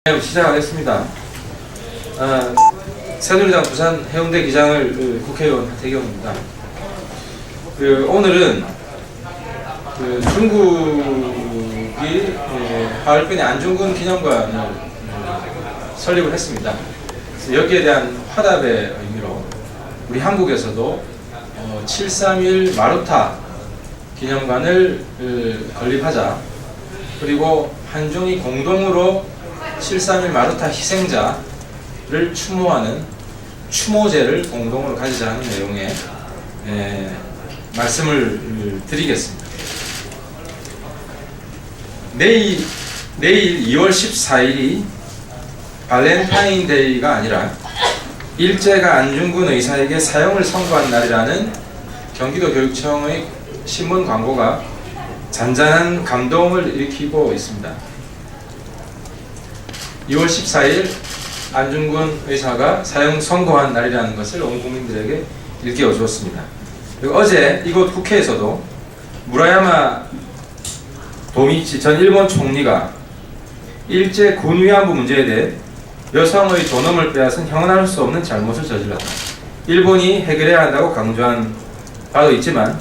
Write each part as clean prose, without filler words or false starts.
시작하겠습니다. 새누리당 부산 해운대 기장을 국회의원 하태경입니다. 오늘은 중국이 하얼빈의 안중근 기념관을 설립을 했습니다. 그래서 여기에 대한 화답의 의미로 우리 한국에서도 7.3.1 마루타 기념관을 건립하자. 그리고 한중이 공동으로 7.3.1 마루타 희생자를 추모하는 추모제를 공동으로 가지자는 내용의 말씀을 드리겠습니다. 내일 2월 14일이 발렌타인데이가 아니라 일제가 안중근 의사에게 사형을 선고한 날이라는 경기도 교육청의 신문 광고가 잔잔한 감동을 일으키고 있습니다. 2월 14일 안중근 의사가 사형 선고한 날이라는 것을 온 국민들에게 일깨워 주었습니다. 그리고 어제 이곳 국회에서도 무라야마 도미치 전 일본 총리가 일제 군 위안부 문제에 대해 여성의 존엄을 빼앗은 형언할 수 없는 잘못을 저질렀다. 일본이 해결해야 한다고 강조한 바도 있지만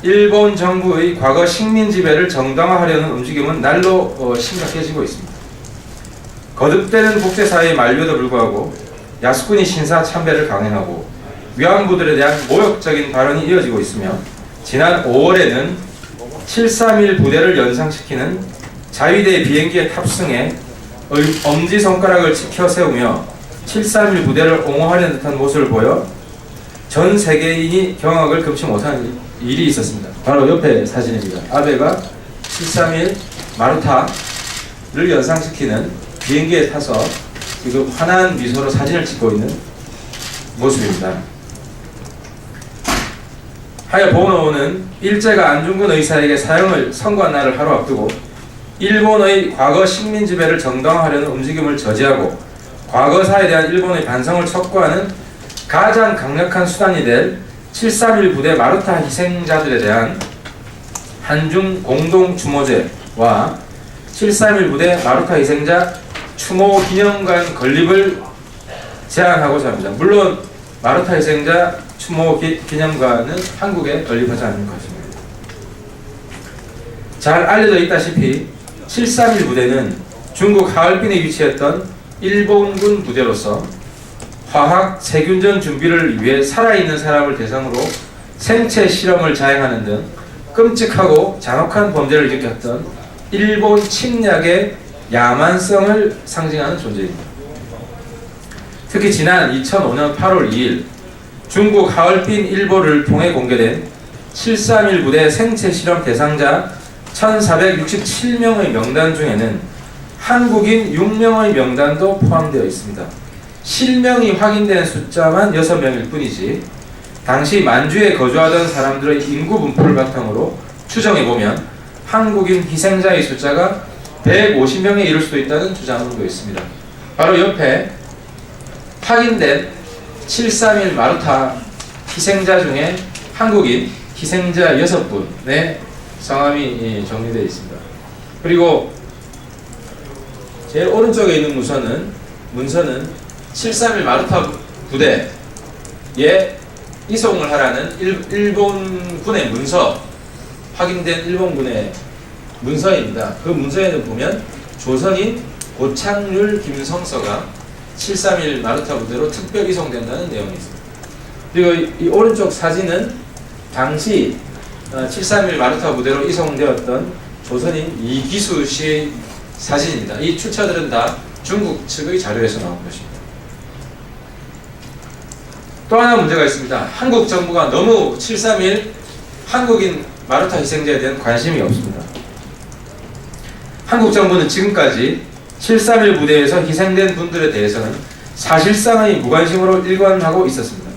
일본 정부의 과거 식민 지배를 정당화하려는 움직임은 날로 심각해지고 있습니다. 거듭되는 국제사회의 만류에도 불구하고 야스쿠니 신사 참배를 강행하고 위안부들에 대한 모욕적인 발언이 이어지고 있으며 지난 5월에는 7.3.1 부대를 연상시키는 자위대 비행기에 탑승해 엄지손가락을 치켜 세우며 7.3.1 부대를 옹호하려는 듯한 모습을 보여 전 세계인이 경악을 금치 못한 일이 있었습니다. 바로 옆에 사진입니다. 아베가 7.3.1 마루타를 연상시키는 비행기에 타서 지금 환한 미소로 사진을 찍고 있는 모습입니다. 하여 보노는 일제가 안중근 의사에게 사형을 선고한 날을 하루 앞두고 일본의 과거 식민 지배를 정당화하려는 움직임을 저지하고 과거사에 대한 일본의 반성을 촉구하는 가장 강력한 수단이 될 7.3.1 부대 마루타 희생자들에 대한 한중 공동 추모제와 7.3.1 부대 마루타 희생자 추모 기념관 건립을 제안하고자 합니다. 물론 마루타 희생자 추모 기념관은 한국에 건립하지 않는 것입니다. 잘 알려져 있다시피 7.3.1 부대는 중국 하얼빈에 위치했던 일본군 부대로서 화학 세균전 준비를 위해 살아있는 사람을 대상으로 생체 실험을 자행하는 등 끔찍하고 잔혹한 범죄를 일으켰던 일본 침략의 야만성을 상징하는 존재입니다. 특히 지난 2005년 8월 2일 중국 하얼빈 일보를 통해 공개된 7.3.1 부대 생체 실험 대상자 1467명의 명단 중에는 한국인 6명의 명단도 포함되어 있습니다. 실명이 확인된 숫자만 6명일 뿐이지 당시 만주에 거주하던 사람들의 인구 분포를 바탕으로 추정해보면 한국인 희생자의 숫자가 150명에 이를 수도 있다는 주장도 있습니다. 바로 옆에 확인된 7.3.1 마루타 희생자 중에 한국인 희생자 6분의 성함이 정리되어 있습니다. 그리고 제일 오른쪽에 있는 문서는 7.3.1 마루타 부대에 이송을 하라는 일본군의 문서, 확인된 일본군의 문서입니다. 그 문서에는 보면 조선인 고창률 김성서가 7.3.1 마루타 부대로 특별 이송된다는 내용이 있습니다. 그리고 이 오른쪽 사진은 당시 7.3.1 마루타 부대로 이송되었던 조선인 이기수 씨의 사진입니다. 이 출처들은 다 중국 측의 자료에서 나온 것입니다. 또 하나 문제가 있습니다. 한국 정부가 너무 7.3.1 한국인 마루타 희생자에 대한 관심이 없습니다. 한국 정부는 지금까지 7.3.1 부대에서 희생된 분들에 대해서는 사실상의 무관심으로 일관하고 있었습니다.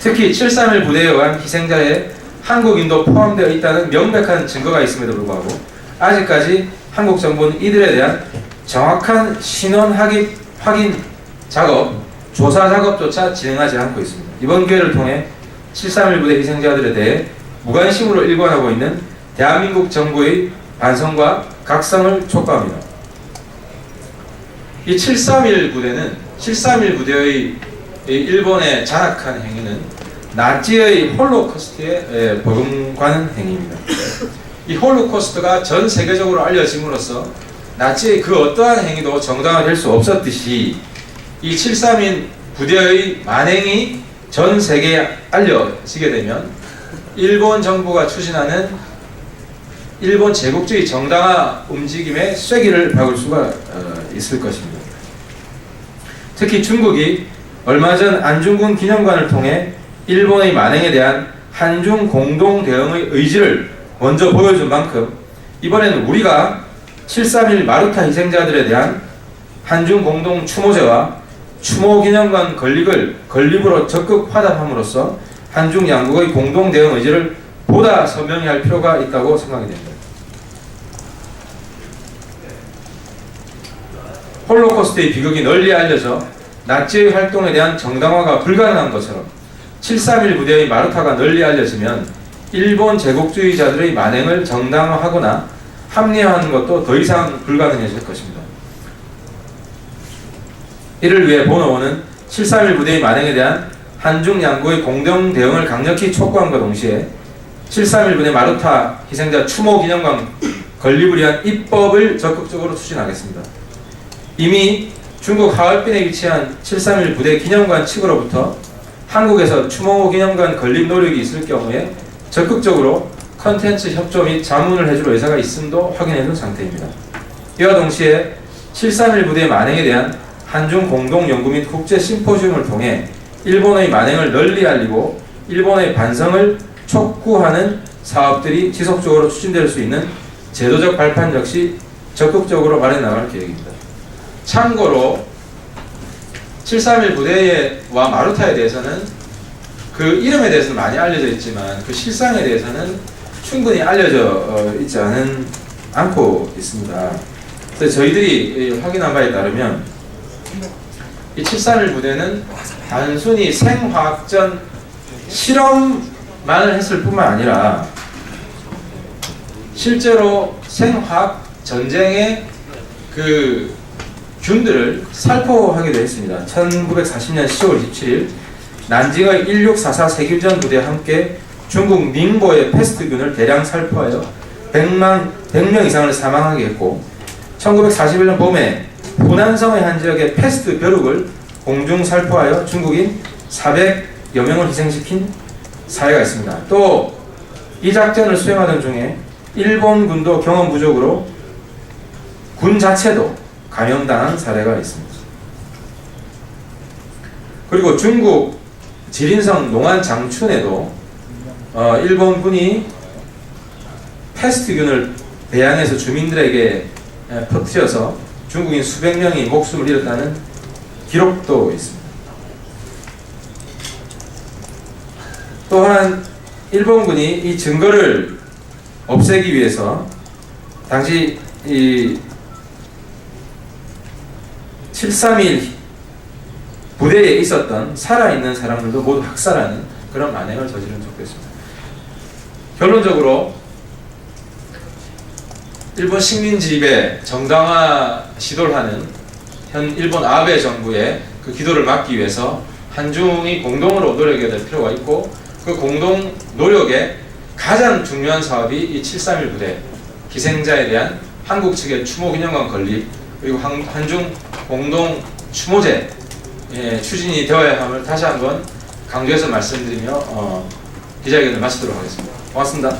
특히 7.3.1 부대에 의한 희생자에 한국인도 포함되어 있다는 명백한 증거가 있음에도 불구하고 아직까지 한국 정부는 이들에 대한 정확한 신원 확인 작업, 조사 작업조차 진행하지 않고 있습니다. 이번 기회를 통해 7.3.1 부대 희생자들에 대해 무관심으로 일관하고 있는 대한민국 정부의 반성과 각성을 촉구합니다. 이 731 부대는 731 부대의 이 일본의 잔악한 행위는 나치의 홀로코스트에 버금가는 행위입니다. 이 홀로코스트가 전 세계적으로 알려짐으로써 나치의 그 어떠한 행위도 정당화될 수 없었듯이 이 731 부대의 만행이 전 세계에 알려지게 되면 일본 정부가 추진하는 일본 제국주의 정당화 움직임에 쐐기를 박을 수가 있을 것입니다. 특히 중국이 얼마 전 안중근 기념관을 통해 일본의 만행에 대한 한중 공동 대응의 의지를 먼저 보여준 만큼 이번에는 우리가 731 마루타 희생자들에 대한 한중 공동 추모제와 추모 기념관 건립으로 적극 화답함으로써 한중 양국의 공동 대응 의지를 보다 선명히 할 필요가 있다고 생각이 됩니다. 홀로코스트의 비극이 널리 알려져 나치의 활동에 대한 정당화가 불가능한 것처럼 731 부대의 마루타가 널리 알려지면 일본 제국주의자들의 만행을 정당화하거나 합리화하는 것도 더 이상 불가능해질 것입니다. 이를 위해 보노원은 731 부대의 만행에 대한 한중 양국의 공동 대응을 강력히 촉구함과 동시에 731 부대 마루타 희생자 추모 기념관 건립을 위한 입법을 적극적으로 추진하겠습니다. 이미 중국 하얼빈에 위치한 731 부대 기념관 측으로부터 한국에서 추모 기념관 건립 노력이 있을 경우에 적극적으로 컨텐츠 협조 및 자문을 해줄 의사가 있음도 확인해둔 상태입니다. 이와 동시에 731 부대의 만행에 대한 한중 공동 연구 및 국제 심포지움을 통해 일본의 만행을 널리 알리고 일본의 반성을 촉구하는 사업들이 지속적으로 추진될 수 있는 제도적 발판 역시 적극적으로 마련해 나갈 계획입니다. 참고로 731 부대와 마루타에 대해서는 그 이름에 대해서는 많이 알려져 있지만 그 실상에 대해서는 충분히 알려져 있지 않고 있습니다. 그래서 저희들이 확인한 바에 따르면 이 731 부대는 단순히 생화학전 실험만을 했을 뿐만 아니라 실제로 생화학 전쟁의 그 균들을 살포하기도 했습니다. 1940년 10월 27일 난징의 1644 세균전 부대와 함께 중국 닝보의 패스트균을 대량 살포하여 100명 이상을 사망하게 했고 1941년 봄에 후난성의 한 지역의 패스트 벼룩을 공중 살포하여 중국인 400여 명을 희생시킨 사례가 있습니다. 또 이 작전을 수행하던 중에 일본군도 경험 부족으로 군 자체도 감염당한 사례가 있습니다. 그리고 중국 지린성 농안 장춘에도 일본군이 패스트균을 배양해서 주민들에게 퍼뜨려서 중국인 수백 명이 목숨을 잃었다는 기록도 있습니다. 또한 일본군이 이 증거를 없애기 위해서 당시 이 731 부대에 있었던 살아있는 사람들도 모두 학살하는 그런 만행을 저지른 적도 있습니다. 결론적으로 일본 식민지배 정당화 시도를 하는 현 일본 아베 정부의 그 기도를 막기 위해서 한중이 공동으로 노력해야 될 필요가 있고 그 공동 노력의 가장 중요한 사업이 이 731 부대 희생자에 대한 한국 측의 추모 기념관 건립 그리고 한중 공동 추모제 추진이 되어야 함을 다시 한번 강조해서 말씀드리며 기자회견을 마치도록 하겠습니다. 고맙습니다.